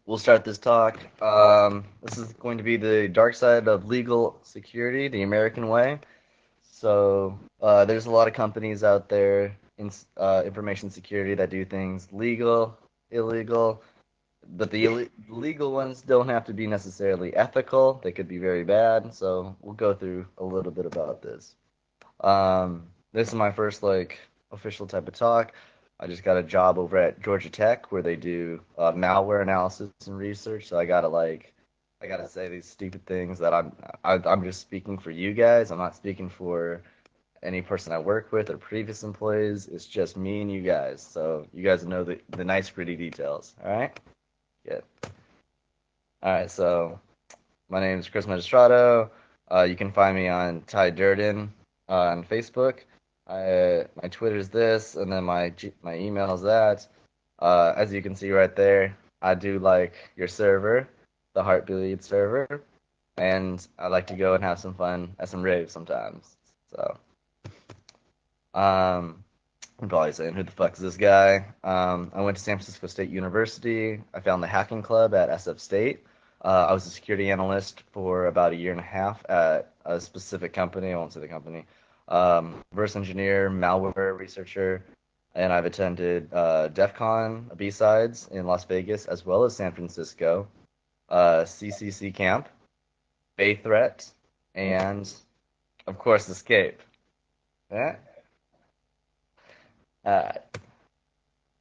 we'll start this talk. This is going to be the dark side of legal security, the American way. There's a lot of companies out there in information security that do things legal, illegal, but the legal ones don't have to be necessarily ethical. They could be very bad. So we'll go through a little bit about this. This is my first official type of talk. I just got a job over at Georgia Tech where they do malware analysis and research. So I gotta say these stupid things that I'm just speaking for you guys. I'm not speaking for any person I work with or previous employees. It's just me and you guys. So you guys know the nice gritty details. All right? Good. All right. So my name is Chris Magistrato. You can find me on Ty Durden on Facebook. My Twitter is this, and then my email is that. As you can see right there, I do like your server, the Heartbleed server, and I like to go and have some fun at some raves sometimes. So, I'm probably saying, who the fuck is this guy? I went to San Francisco State University. I found the hacking club at SF State. I was a security analyst for about a year and a half at a specific company. I won't say the company. Reverse engineer, malware researcher, and I've attended DEF CON, B-Sides in Las Vegas, as well as San Francisco, CCC Camp, Bay Threat, and, of course, Escape. Yeah?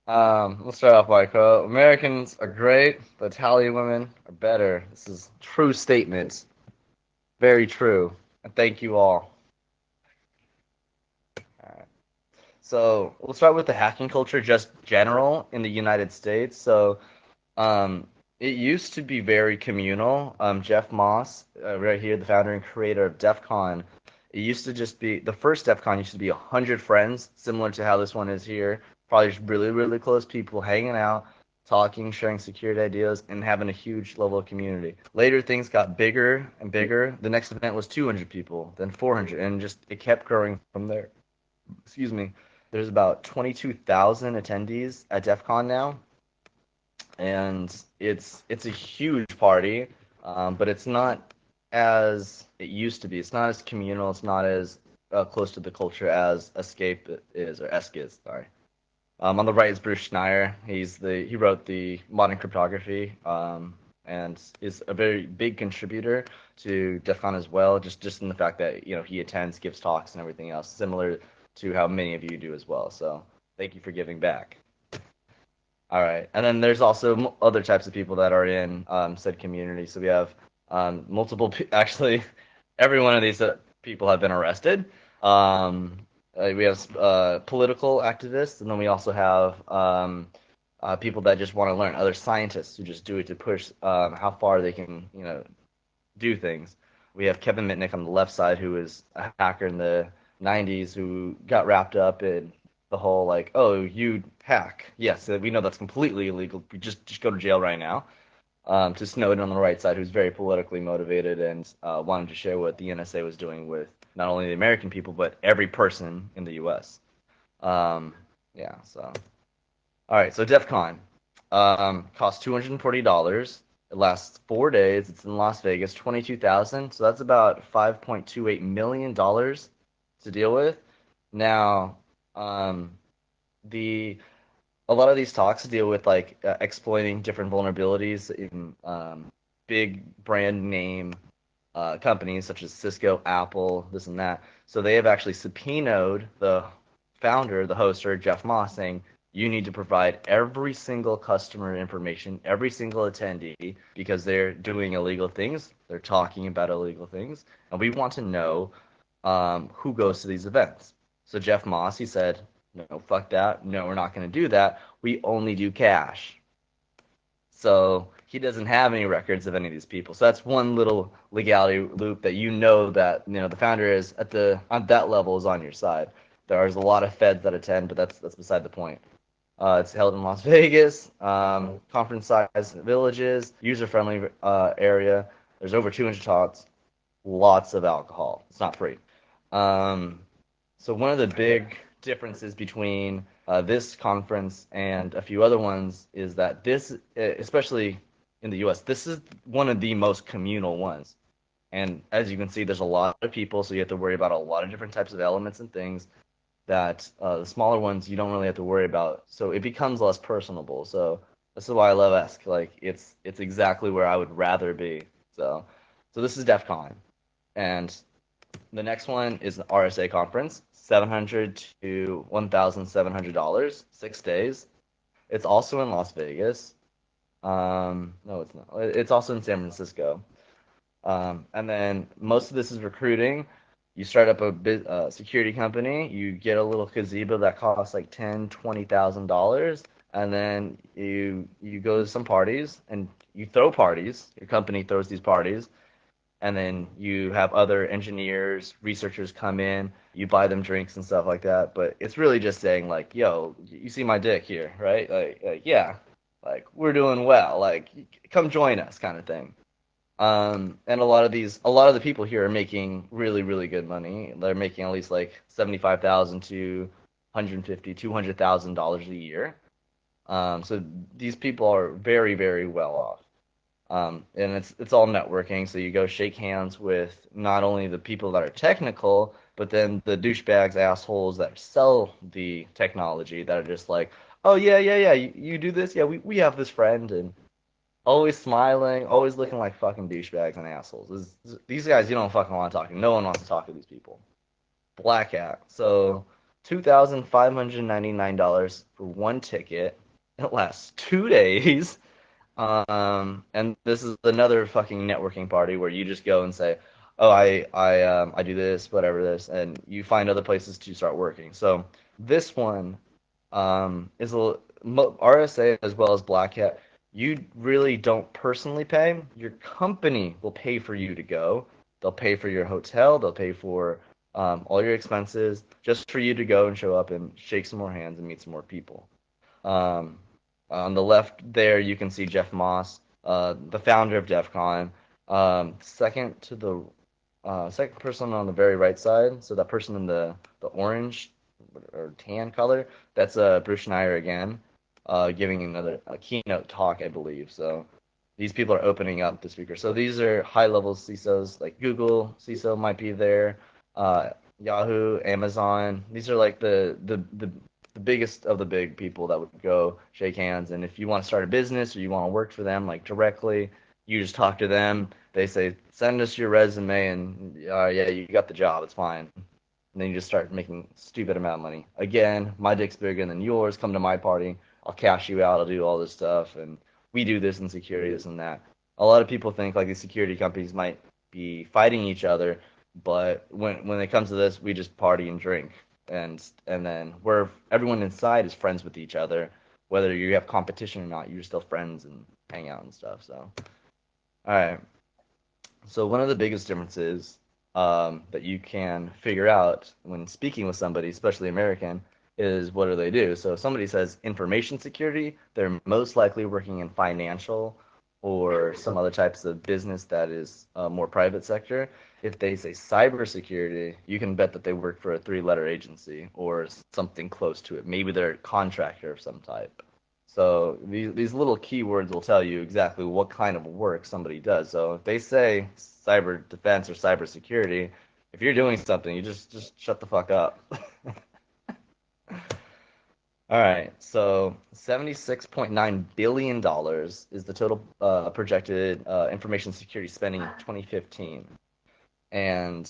Let's start off by a quote. Americans are great, but Italian women are better. This is true statement. Very true. And thank you all. Alright. So we'll start with the hacking culture, just general in the United States. Um, it used to be very communal. Jeff Moss, right here, the founder and creator of DEF CON, it used to just be the first DEF CON used to be 100 friends, similar to how this one is here. Probably just really, really close people hanging out, talking, sharing security ideas, and having a huge level of community. Later, things got bigger and bigger. The next event was 200 people, then 400, and just it kept growing from there. Excuse me. There's about 22,000 attendees at DEF CON now, and it's a huge party, but it's not as it used to be. It's not as communal. It's not as close to the culture as Escape is, or Esk is. Sorry. On the right is Bruce Schneier. He wrote the Modern Cryptography, and is a very big contributor to DEF CON as well. Just in the fact that he attends, gives talks, and everything else, similar to how many of you do as well. So thank you for giving back. All right, and then there's also other types of people that are in said community. So we have multiple. Actually, every one of these people have been arrested. We have political activists, and then we also have people that just want to learn. Other scientists who just do it to push how far they can, do things. We have Kevin Mitnick on the left side, who was a hacker in the 90s, who got wrapped up in the whole like, oh, you hack. Yes, we know that's completely illegal. Just go to jail right now. To Snowden on the right side, who's very politically motivated and wanted to share what the NSA was doing with not only the American people, but every person in the U.S. Yeah, so. All right, so DEF CON costs $240. It lasts 4 days. It's in Las Vegas, 22,000. So that's about $5.28 million to deal with. Now, the a lot of these talks deal with exploiting different vulnerabilities in big brand name companies such as Cisco, Apple, this and that. So they have actually subpoenaed the founder, the hoster, Jeff Moss, saying you need to provide every single customer information, every single attendee, because they're doing illegal things, they're talking about illegal things, and we want to know who goes to these events. So Jeff Moss, he said, no, fuck that. No, we're not going to do that. We only do cash. So he doesn't have any records of any of these people. So that's one little legality loop that that the founder is on that level is on your side. There's a lot of feds that attend, but that's beside the point. It's held in Las Vegas, conference-sized villages, user-friendly area. There's over 200 talks, lots of alcohol. It's not free. So one of the big differences between this conference and a few other ones is that this, especially in the US. This is one of the most communal ones. And as you can see, there's a lot of people, so you have to worry about a lot of different types of elements and things that the smaller ones you don't really have to worry about. So it becomes less personable. So this is why I love Esk. Like it's exactly where I would rather be. So this is DEF CON. And the next one is the RSA conference, $700 to $1,700, 6 days. It's also in Las Vegas. No, it's not. It's also in San Francisco. And then most of this is recruiting. You start up a security company. You get a little gazebo that costs like $10,000, $20,000, and then you go to some parties and you throw parties. Your company throws these parties, and then you have other engineers, researchers come in. You buy them drinks and stuff like that. But it's really just saying like, "Yo, you see my dick here, right? Like yeah, like we're doing well. Like come join us," kind of thing. And a lot of the people here are making really, really good money. They're making at least like 75,000 to 150, $200,000 a year. So these people are very, very well off. And it's all networking. So you go shake hands with not only the people that are technical, but then the douchebags, assholes that sell the technology that are just like, oh yeah, yeah, yeah, you do this, yeah, we have this friend, and always smiling, always looking like fucking douchebags and assholes. These guys, you don't fucking want to talk to. No one wants to talk to these people. Black Hat. So, $2,599 for one ticket. It lasts 2 days. And this is another fucking networking party where you just go and say, "Oh, I do this, whatever this," and you find other places to start working. So this one is RSA as well as Black Hat. You really don't personally pay. Your company will pay for you to go. They'll pay for your hotel. They'll pay for all your expenses just for you to go and show up and shake some more hands and meet some more people. Um, on the left there, you can see Jeff Moss, the founder of DEF CON. Second person on the very right side, so that person in the orange or tan color, that's Bruce Schneier again, giving another a keynote talk, I believe. So these people are opening up the speaker. So these are high level CISOs, like Google CISO might be there, uh, Yahoo, Amazon. These are like the biggest of the big people that would go shake hands. And if you want to start a business or you want to work for them like directly, you just talk to them. They say, send us your resume, and yeah, you got the job. It's fine. And then you just start making stupid amount of money. Again, my dick's bigger than yours. Come to my party. I'll cash you out. I'll do all this stuff, and we do this in security, this and that. A lot of people think like these security companies might be fighting each other, but when it comes to this, we just party and drink, and then where everyone inside is friends with each other, whether you have competition or not, you're still friends and hang out and stuff. So, all right. So one of the biggest differences that you can figure out when speaking with somebody, especially American, is what do they do? So if somebody says information security, they're most likely working in financial or some other types of business that is more private sector. If they say cybersecurity, you can bet that they work for a three-letter agency or something close to it. Maybe they're a contractor of some type. So these little keywords will tell you exactly what kind of work somebody does. So if they say cyber defense or cyber security, if you're doing something, you just shut the fuck up. All right, so $76.9 billion is the total projected information security spending in 2015. And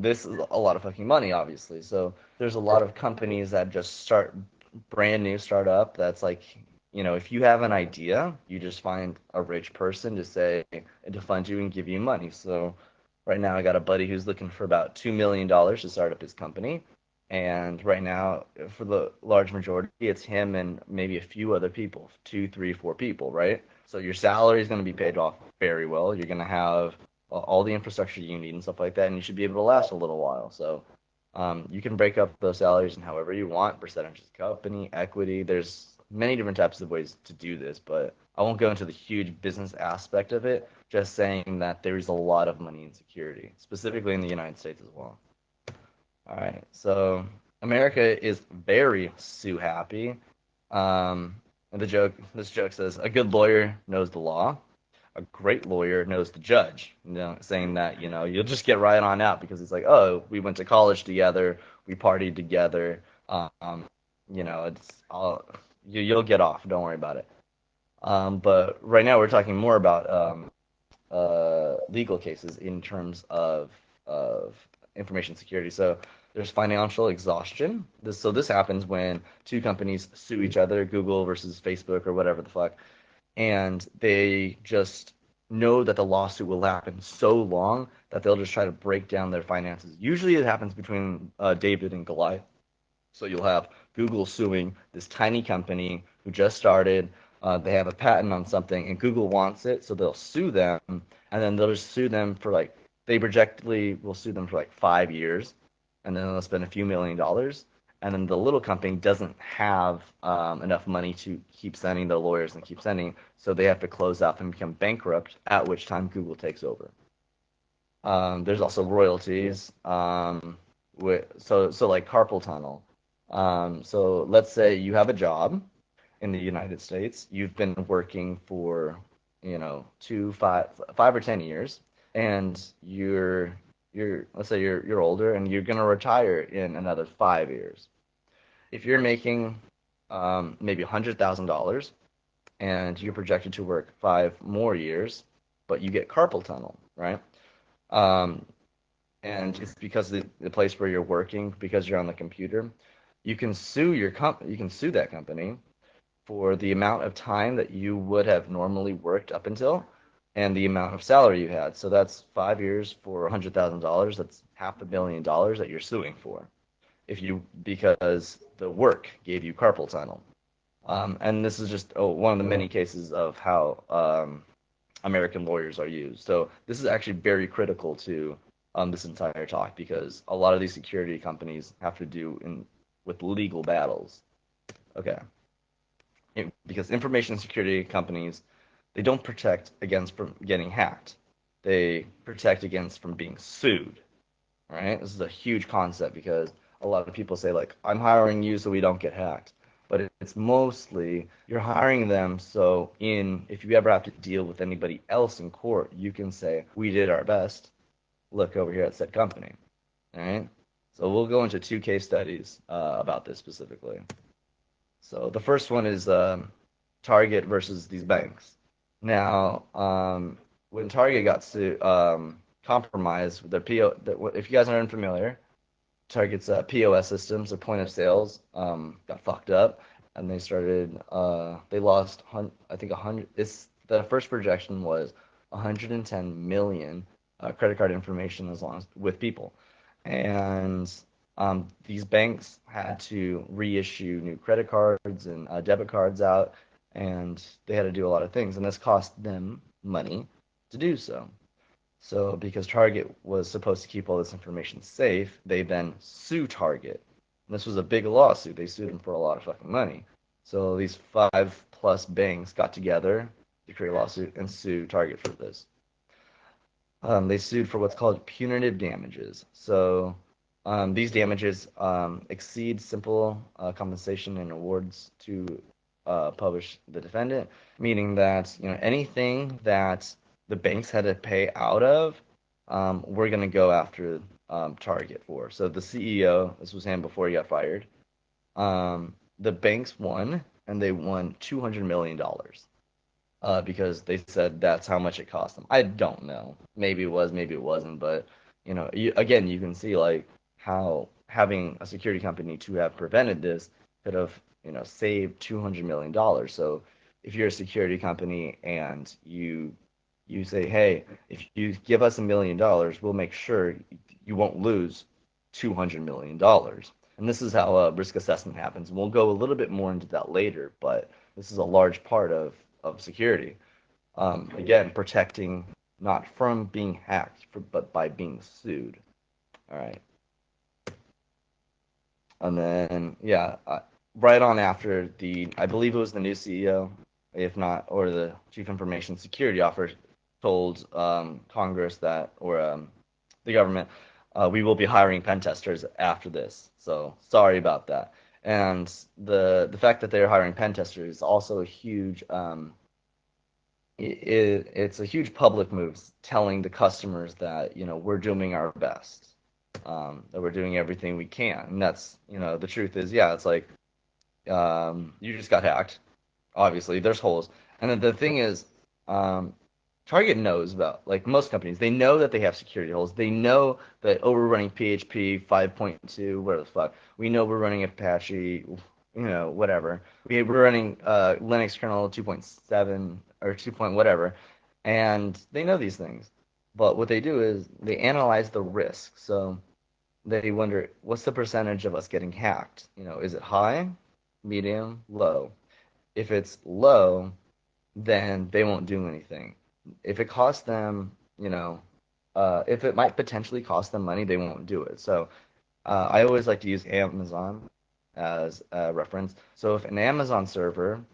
this is a lot of fucking money, obviously. So there's a lot of companies that just start brand new startup that's like, if you have an idea, you just find a rich person to say to fund you and give you money. So right now I got a buddy who's looking for about $2 million to start up his company. And right now, for the large majority, it's him and maybe a few other people, two, three, four people, right? So your salary is going to be paid off very well. You're going to have all the infrastructure you need and stuff like that, and you should be able to last a little while. So you can break up those salaries in however you want, percentages of company, equity. There's many different types of ways to do this, but I won't go into the huge business aspect of it, just saying that there's a lot of money in security, specifically in the United States as well. All right, so America is very sue happy. Um, And this joke says, a good lawyer knows the law, a great lawyer knows the judge. Saying that you'll just get right on out because it's like, oh, we went to college together, we partied together. It's all you'll get off. Don't worry about it. But right now we're talking more about legal cases in terms of information security. So there's financial exhaustion. This happens when two companies sue each other, Google versus Facebook or whatever the fuck, and they just know that the lawsuit will happen so long that they'll just try to break down their finances. Usually it happens between David and Goliath. So you'll have Google suing this tiny company who just started. They have a patent on something, and Google wants it, so they'll sue them, and then they'll just sue them for like they projectedly will sue them for like 5 years, and then they'll spend a few $1 million, and then the little company doesn't have enough money to keep sending the lawyers and keep sending, so they have to close out and become bankrupt. At which time Google takes over. There's also royalties. So like carpal tunnel. So let's say you have a job in the United States. You've been working for, 5 or 10 years, and you're let's say you're older and you're gonna retire in another 5 years. If you're making maybe $100,000 and you're projected to work 5 more years, but you get carpal tunnel, right? Um, and it's because the place where you're working, because you're on the computer, you can sue that company for the amount of time that you would have normally worked up until and the amount of salary you had. So that's 5 years for $100,000. That's $500,000 that you're suing for if you because the work gave you carpal tunnel. And this is just one of the many cases of how American lawyers are used. So this is actually very critical to this entire talk because a lot of these security companies have to do with legal battles. Okay. Because information security companies, they don't protect against from getting hacked. They protect against from being sued. Right? This is a huge concept because a lot of people say like, I'm hiring you so we don't get hacked. But it's mostly you're hiring them so if you ever have to deal with anybody else in court, you can say, we did our best. Look over here at said company. All right? So we'll go into two case studies about this specifically. So the first one is Target versus these banks. Now, when Target got compromised with their if you guys aren't familiar, Target's POS systems, their point of sales, got fucked up, and they lost, I think 100. The first projection was 110 million credit card information as long as with people, and these banks had to reissue new credit cards and debit cards out, and they had to do a lot of things, and this cost them money to do so. So because Target was supposed to keep all this information safe, they then sue Target. And this was a big lawsuit. They sued them for a lot of fucking money. So these 5+ banks got together to create a lawsuit and sue Target for this. They sued for what's called punitive damages. So these damages exceed simple compensation and awards to publish the defendant, meaning that anything that the banks had to pay out of, we're going to go after Target for. So the CEO, this was him before he got fired, the banks won, and they won $200 million because they said that's how much it cost them. I don't know. Maybe it was, maybe it wasn't, but again, you can see like how having a security company to have prevented this could have saved $200 million. So if you're a security company and you say, hey, if you give us $1 million, we'll make sure you won't lose $200 million. And this is how risk assessment happens. And we'll go a little bit more into that later, but this is a large part of security. Again, protecting not from being hacked, but by being sued. All right. And then, yeah, right on after I believe it was the new CEO, if not, or the chief information security officer told Congress or the government, we will be hiring pen testers after this. So sorry about that. And the fact that they're hiring pen testers is also a huge it's a huge public move telling the customers that we're doing our best, that we're doing everything we can. And that's the truth is, yeah, it's like you just got hacked. Obviously, there's holes. And then the thing is, um, Target knows about, like most companies, they know that they have security holes. They know that, oh, we're running PHP 5.2, whatever the fuck. We know we're running Apache, whatever. We're running Linux kernel 2.7 or 2 point whatever. And they know these things. But what they do is they analyze the risk. So they wonder, what's the percentage of us getting hacked? Is it high, medium, low? If it's low, then they won't do anything. If it costs them, if it might potentially cost them money, they won't do it. So I always like to use Amazon as a reference. So if an Amazon server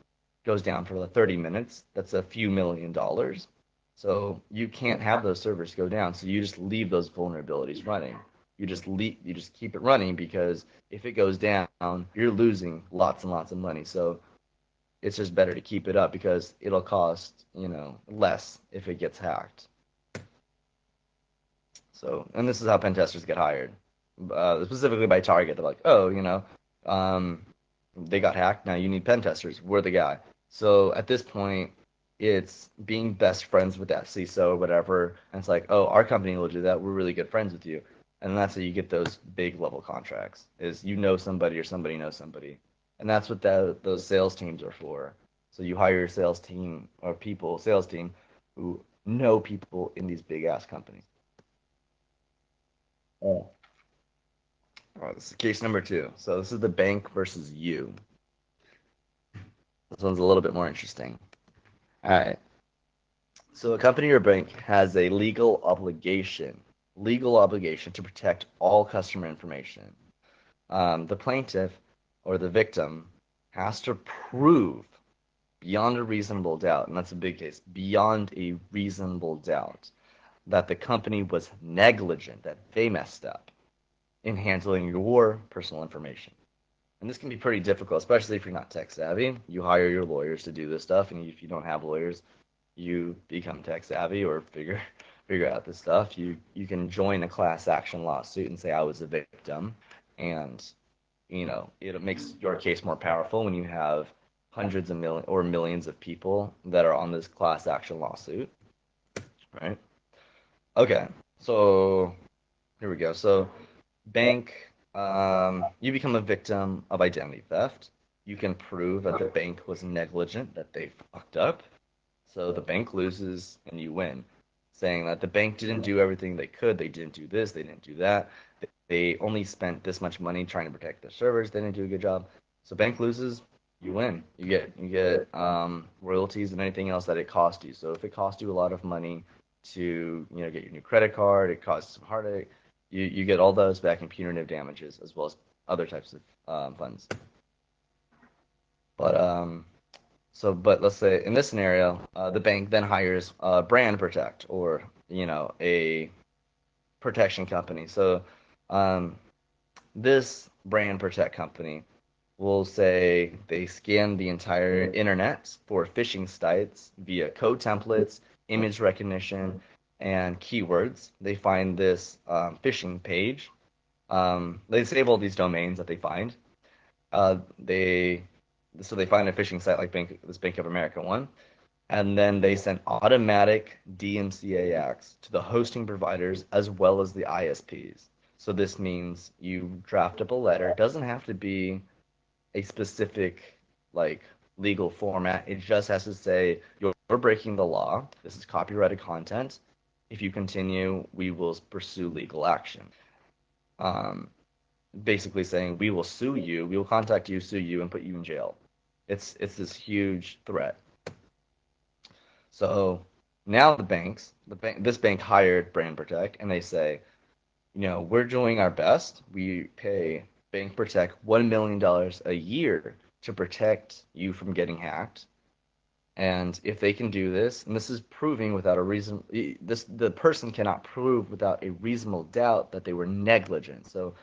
goes down for like 30 minutes, that's a few $1 million. So you can't have those servers go down. So you just leave those vulnerabilities running. You just keep it running because if it goes down, you're losing lots and lots of money. So it's just better to keep it up because it'll cost, less if it gets hacked. So, and this is how pen testers get hired, specifically by Target. They're like, oh, they got hacked. Now you need pen testers. We're the guy. So at this point, it's being best friends with that CISO or whatever. And it's like, oh, our company will do that. We're really good friends with you. And that's how you get those big level contracts, is somebody or somebody knows somebody. And that's what those sales teams are for. So you hire your sales team or sales team who know people in these big ass companies. Oh. All right, this is case number two. So this is the bank versus you. This one's a little bit more interesting. All right. So a company or bank has a legal obligation to protect all customer information. The plaintiff or the victim has to prove beyond a reasonable doubt, and that's a big case, beyond a reasonable doubt, that the company was negligent, that they messed up in handling your personal information. And this can be pretty difficult, especially if you're not tech savvy. You hire your lawyers to do this stuff, and if you don't have lawyers, you become tech savvy or figure out this stuff. You can join a class action lawsuit and say I was a victim, and it makes your case more powerful when you have hundreds of million or millions of people that are on this class action lawsuit, right? Okay, so here we go. So bank, you become a victim of identity theft. You can prove that the bank was negligent, that they fucked up. So the bank loses and you win, saying that the bank didn't do everything they could. They didn't do this, they didn't do that. They only spent this much money trying to protect their servers. They didn't do a good job. So bank loses, you win. You get royalties and anything else that it cost you. So if it cost you a lot of money to get your new credit card, it caused some heartache. You get all those back in punitive damages as well as other types of funds. But but let's say in this scenario, the bank then hires Brand Protect or a protection company. So um, this Brand Protect company will say they scan the entire internet for phishing sites via code templates, image recognition, and keywords. They find this phishing page. They disable these domains that they find. They so they find a phishing site like this Bank of America one, and then they send automatic DMCA acts to the hosting providers as well as the ISPs. So this means you draft up a letter. It doesn't have to be a specific like legal format. It just has to say you're breaking the law. This is copyrighted content. If you continue, we will pursue legal action. Um, Basically saying we will sue you, we will contact you, sue you, and put you in jail. It's this huge threat. So now this bank hired Brand Protect, and they say, we're doing our best. We pay Bank Protect $1 million a year to protect you from getting hacked. And if they can do this, and this is proving without a reason, the person cannot prove without a reasonable doubt that they were negligent. So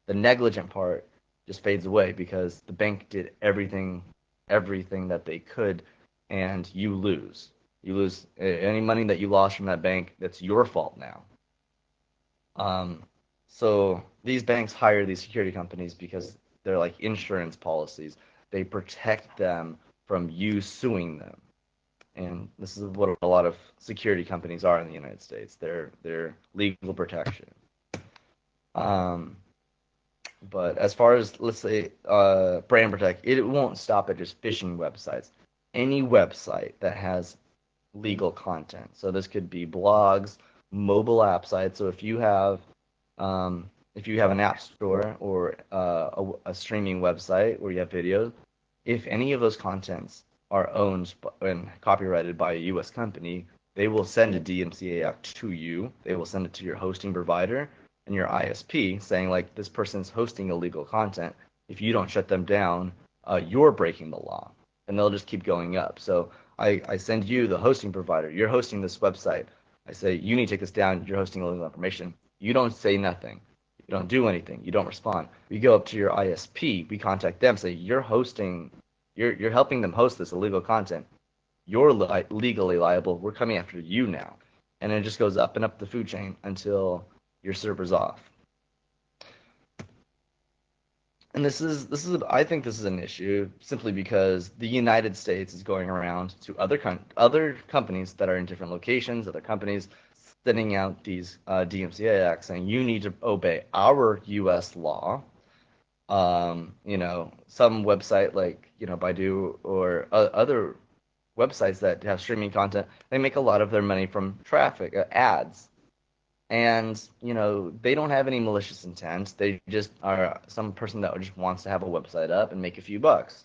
the negligent part just fades away because the bank did everything that they could, and you lose. You lose any money that you lost from that bank. That's your fault now. Um, so these banks hire these security companies because they're like insurance policies. They protect them from you suing them. And this is what a lot of security companies are in the United States. They're legal protection. Um, but as far as let's say brand protect, it won't stop at just phishing websites. Any website that has legal content. So this could be blogs, mobile app sites. So if you have an app store or a streaming website where you have videos, if any of those contents are owned and copyrighted by a U.S. company, they will send a DMCA out to you. They will send it to your hosting provider and your ISP saying, like, this person's hosting illegal content. If you don't shut them down, you're breaking the law. And they'll just keep going up. So I send you, the hosting provider, you're hosting this website. I say, you need to take this down. You're hosting illegal information. You don't say nothing. You don't do anything. You don't respond. We go up to your ISP. We contact them. Say, you're helping them host this illegal content. You're legally liable. We're coming after you now. And it just goes up and up the food chain until your server's off. And this is I think this is an issue simply because the United States is going around to other companies that are in different locations, other companies sending out these DMCA acts saying you need to obey our U.S. law. Some website like Baidu or other websites that have streaming content, they make a lot of their money from traffic, ads. And they don't have any malicious intent. They just are some person that just wants to have a website up and make a few bucks.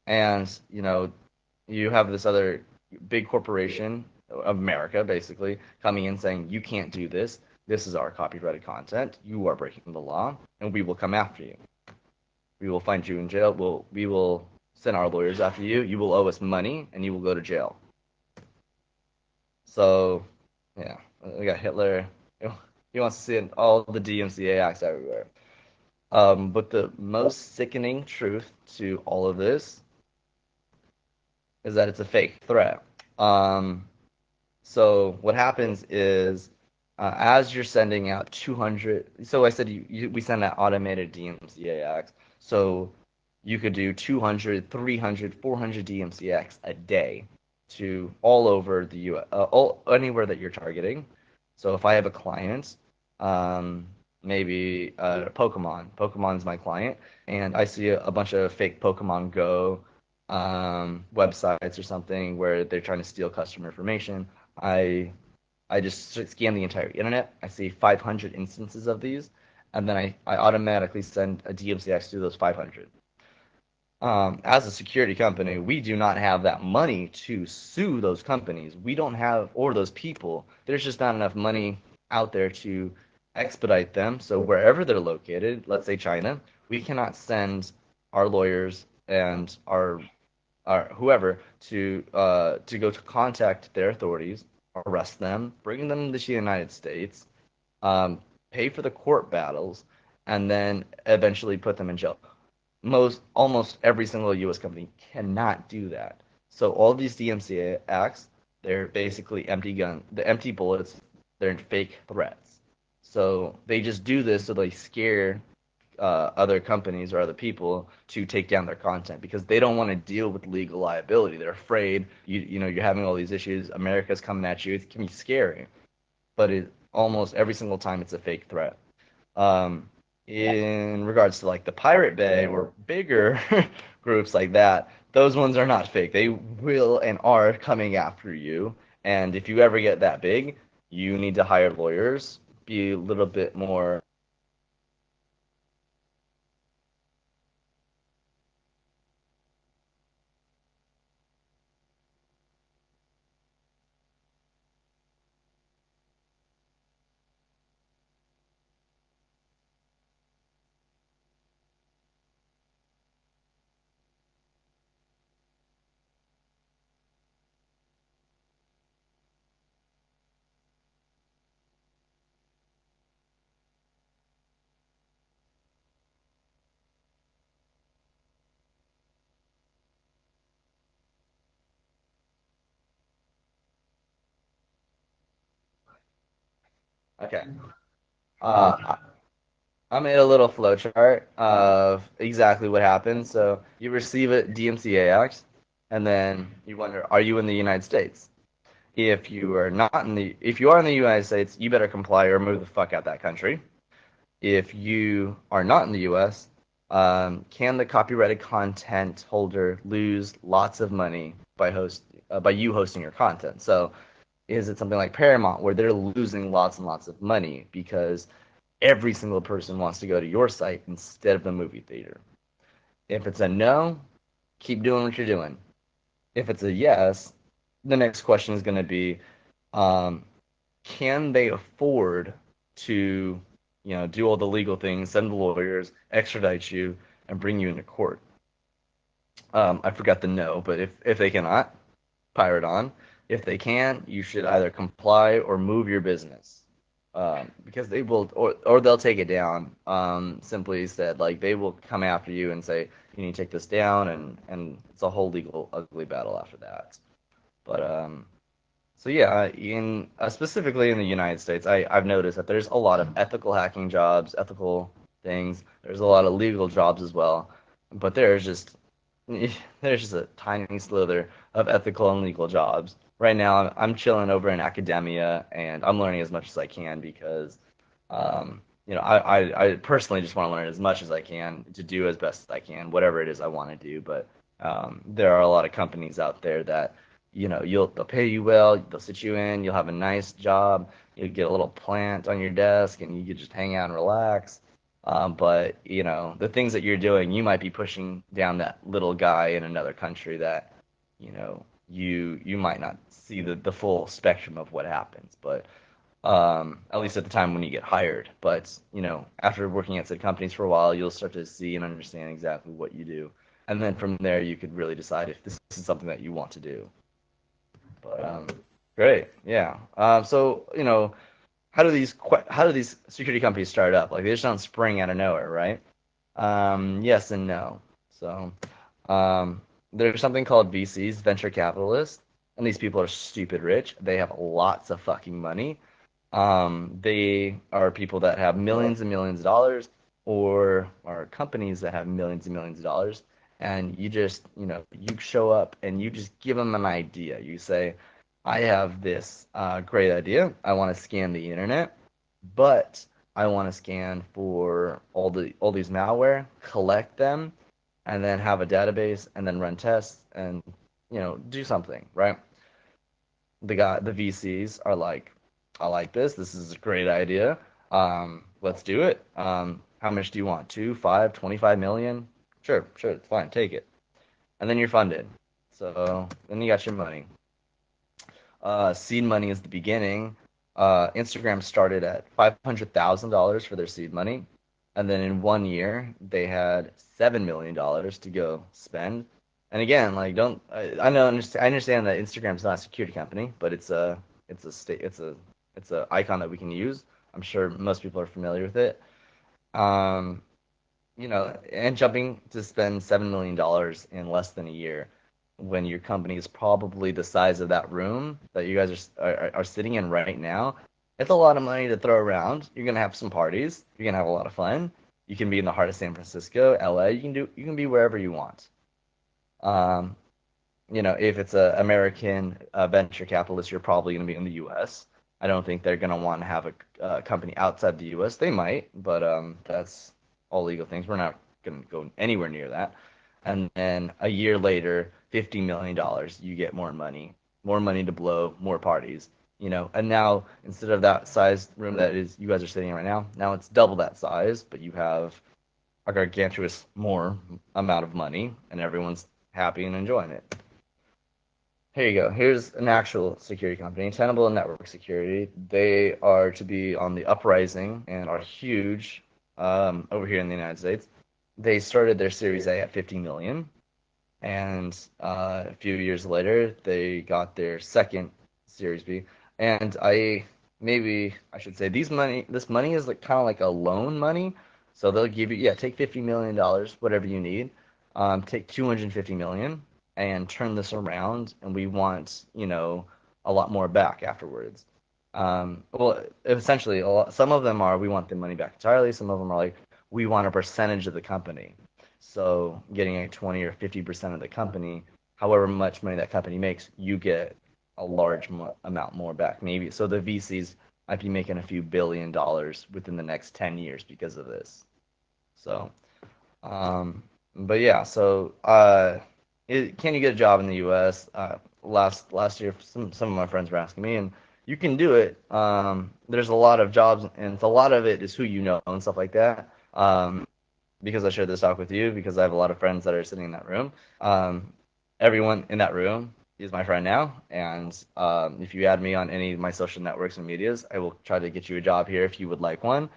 And you have this other big corporation, America basically, coming in saying you can't do this. This is our copyrighted content. You are breaking the law, and we will come after you. We will find you in jail. We will send our lawyers after you. You will owe us money, and you will go to jail. So, yeah, we got Hitler. He wants to see all the DMCA acts everywhere. But the most sickening truth to all of this is that it's a fake threat. Um, so what happens is, as you're sending out 200, so I said we send out automated DMCA acts. So you could do 200, 300, 400 DMCA acts a day to all over the U.S., anywhere that you're targeting. So if I have a client, maybe Pokemon's my client, and I see a bunch of fake Pokemon Go websites or something where they're trying to steal customer information. I just scan the entire internet. I see 500 instances of these, and then I automatically send a DMCX to those 500. As a security company, we do not have that money to sue those companies. We don't have, or those people. There's just not enough money out there to expedite them. So wherever they're located, let's say China, we cannot send our lawyers and our whoever to go to contact their authorities, arrest them, bring them to the United States, pay for the court battles, and then eventually put them in jail. Almost every single U.S. company cannot do that. So all these DMCA acts, they're basically the empty bullets, they're fake threats. So they just do this so they scare other companies or other people to take down their content because they don't want to deal with legal liability. They're afraid you're having all these issues. America's coming at you. It can be scary, but almost every single time it's a fake threat. Um, in regards to like the Pirate Bay or bigger groups like that, those ones are not fake. They will and are coming after you. And if you ever get that big, you need to hire lawyers, be a little bit more. Okay. Uh, I made a little flowchart of exactly what happens. So you receive a DMCA Act, and then you wonder, are you in the United States? If you are in the United States, you better comply or move the fuck out that country. If you are not in the U.S., can the copyrighted content holder lose lots of money by you hosting your content? So is it something like Paramount where they're losing lots and lots of money because every single person wants to go to your site instead of the movie theater? If it's a no, keep doing what you're doing. If it's a yes, the next question is going to be, um, can they afford to, do all the legal things, send the lawyers, extradite you, and bring you into court? I forgot the no, but if they cannot, pirate on. If they can, you should either comply or move your business. Because they will, or they'll take it down. Simply said, like they will come after you and say you need to take this down, and it's a whole legal ugly battle after that. But so yeah, in specifically in the United States, I've noticed that there's a lot of ethical hacking jobs, ethical things. There's a lot of legal jobs as well, but there's just a tiny slither of ethical and legal jobs. Right now, I'm chilling over in academia, and I'm learning as much as I can because, I personally just want to learn as much as I can to do as best as I can, whatever it is I want to do. But there are a lot of companies out there that, they'll pay you well, they'll sit you in, you'll have a nice job, you'll get a little plant on your desk, and you can just hang out and relax. But the things that you're doing, you might be pushing down that little guy in another country that, you might not see the full spectrum of what happens. But at least at the time when you get hired. But after working at said companies for a while, you'll start to see and understand exactly what you do, and then from there you could really decide if this is something that you want to do. But great, yeah. So how do these security companies start up? Like they just don't spring out of nowhere, right? Yes and no. So there's something called VCs, venture capitalists, and these people are stupid rich. They have lots of fucking money. They are people that have millions and millions of dollars, or are companies that have millions and millions of dollars. And you show up and you just give them an idea. You say, I have this great idea. I want to scan the internet, but I want to scan for all these malware, collect them, and then have a database, and then run tests, and do something, right? The VCs are like, I like this. This is a great idea. Let's do it. How much do you want? Two, five, 25 million? Sure, sure, it's fine. Take it. And then you're funded. So then you got your money. Seed money is the beginning. Instagram started at $500,000 for their seed money, and then in 1 year they had $7 million to go spend. And again, like don't I know I understand that Instagram's not a security company, but it's a state it's a icon that we can use. I'm sure most people are familiar with it. Um, and jumping to spend $7 million in less than a year when your company is probably the size of that room that you guys are sitting in right now, it's a lot of money to throw around. You're gonna have some parties. You're gonna have a lot of fun. You can be in the heart of San Francisco, LA. You can be wherever you want. Um, if it's a American venture capitalist, you're probably gonna be in the U.S. I don't think they're gonna want to have a company outside the U.S. They might, but that's all legal things. We're not gonna go anywhere near that. And then a year later, $50 million, you get more money to blow, more parties. And now instead of that size room that is you guys are sitting in right now it's double that size, but you have a gargantuous more amount of money, and everyone's happy and enjoying it. Here you go. Here's an actual security company, Tenable Network Security. They are to be on the uprising and are huge over here in the United States. They started their Series A at 50 million, and a few years later, they got their second Series B. And maybe I should say this money is like kind of like a loan money. So they'll give you, yeah, take $50 million, whatever you need. Take 250 million and turn this around, and we want, a lot more back afterwards. Well, essentially, some of them are we want the money back entirely. Some of them are like we want a percentage of the company. So getting a 20 or 50% of the company, however much money that company makes, you get a large amount more back. Maybe so the VCs might be making a few $1 billion within the next 10 years because of this. So, but yeah, so can you get a job in the U.S.? Last year, some of my friends were asking me, and you can do it. There's a lot of jobs, and a lot of it is who you know and stuff like that. Because I shared this talk with you, because I have a lot of friends that are sitting in that room. Um, Everyone in that room is my friend now, and if you add me on any of my social networks and medias, I will try to get you a job here if you would like one.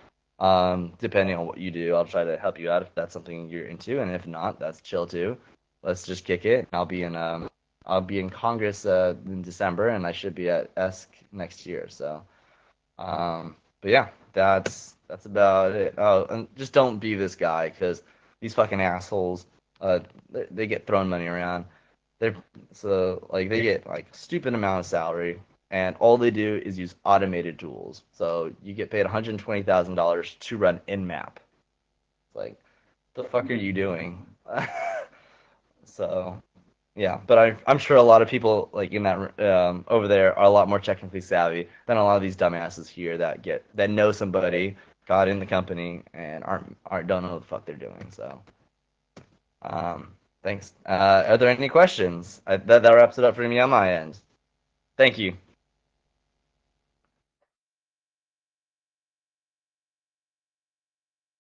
Depending on what you do, I'll try to help you out if that's something you're into, and if not, that's chill too. Let's just kick it. I'll be in Congress in December, and I should be at ESC next year. So, but yeah, that's about it. Oh, and just don't be this guy because these fucking assholes, they get throwing money around. They're so like they get like stupid amount of salary, and all they do is use automated tools. So you get paid $120,000 to run Nmap. It's like, the fuck are you doing? So yeah, but I'm sure a lot of people like in that over there are a lot more technically savvy than a lot of these dumbasses here that know somebody, got in the company, and aren't don't know what the fuck they're doing. So thanks. Are there any questions? That wraps it up for me on my end. Thank you.